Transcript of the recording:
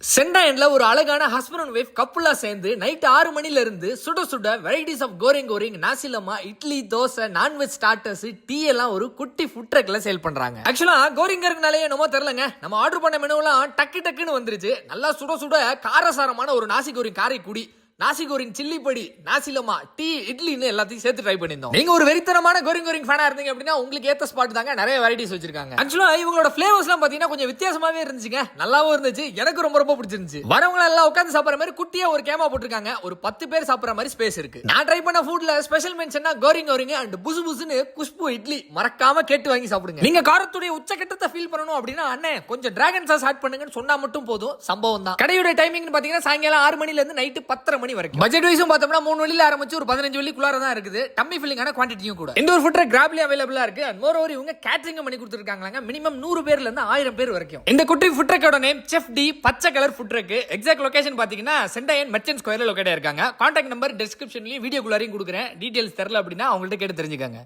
சென்டாயன்ல ஒரு அழகான husband and wife கப்புலா சேர்ந்து நைட் 6 மணில இருந்து சுட சுட வெரைட்டிஸ் ஆஃப் கோரிங் நாசிலமா idli dosa nonveg starters tea எல்லாம் ஒரு குட்டி ஃபுட் ட்ரக்ல சேல் பண்றாங்க. ஆக்சுவலா கோரிங்கர்னாலே என்னமோ தெரியலங்க, நம்ம ஆர்டர் பண்ண மெனுவெல்லாம் டக்குன்னு வந்துருச்சு. நல்லா சுட சுட காரசாரமான ஒரு நாசி கோரிங் காரைக்குடி, நாசி கோரிங் சில்லி படி, நாசிலமா டீ இட்லின்னு எல்லாத்தையும் சேர்த்து ட்ரை பண்ணிருந்தோம். நீங்க ஒரு வெறித்தனமான கோரிங் ஃபேனா இருந்தீங்க அப்படின்னா உங்களுக்கு ஏத்த ஸ்பாட் தாங்க. நிறைய வெரைட்டிஸ் வச்சிருக்காங்க. ஆக்சுவலா இவங்களோட ஃபிளேவர்ஸ் எல்லாம் பாத்தீங்கன்னா கொஞ்சம் வித்தியாசமா இருந்துச்சுங்க. நல்லாவும் இருந்துச்சு. எனக்கு ரொம்ப பிடிச்சிருந்துச்சு. வரவங்க எல்லாம் உட்கார்ந்து சாப்பிடுற மாதிரி குட்டியா ஒரு கேமா போட்டுருக்காங்க. ஒரு 10 பேர் சாப்பிடுற மாதிரி ஸ்பேஸ் இருக்கு. நான் ட்ரை பண்ண ஃபுட்ல ஸ்பெஷல் மென்ஷன்னா கோரிங் அண்ட் புசுன்னு குஷ்பு இட்லி மறக்காம கேட்டு வாங்கி சாப்பிடுங்க. நீங்க காரத்துடைய உச்சக்கட்டத்தை ஃபீல் பண்ணணும் அப்படின்னா அண்ணே கொஞ்சம் டிராகன் சாஸ் ஆட் பண்ணுங்கன்னு சொன்னா மட்டும் போதும். சம்பவம் தான். கடையோட டைமிங் பாத்தீங்கன்னா சாயங்காலம் 6 மணில இருந்து நைட் 10:30 மணி வரைக்கும். பட்ஜெட் வைஸும் பார்த்தோம்னா 3 வழியில ஆரம்பிச்சு ஒரு 15 வழிக்குள்ளார தான் இருக்குது. டம்மி ஃபில்லிங்கான குவான்டிட்டியும் கூட. இந்த ஒரு ஃபுட் ட்ரக் கிராப்லி அவைலபிளா இருக்கு. அண்ட் மோர் ஓவர் இவங்க கேட்டரிங் பண்ணி கொடுத்துருக்காங்க. மினிமம் 100 பேர்ல இருந்து 1000 பேர் வரைக்கும். இந்த குட்டி ஃபுட் ட்ரக்கோட நேம் செஃப் டி பச்சை colour food drug. Exact location பாத்தீங்கன்னா சென்டாயன் மெர்ச்சன்ட் ஸ்கொயர்ல லொகேட் ஆயிருக்காங்க. கான்டாக்ட் நம்பர் டிஸ்கிரிப்ஷன்லயும் வீடியோக்குள்ளாரையும் கொடுக்குறேன். டீடைல்ஸ் தெரியல அப்படின்னா அவங்கள்ட்ட கேட்டு தெரிஞ்சுக்கங்க.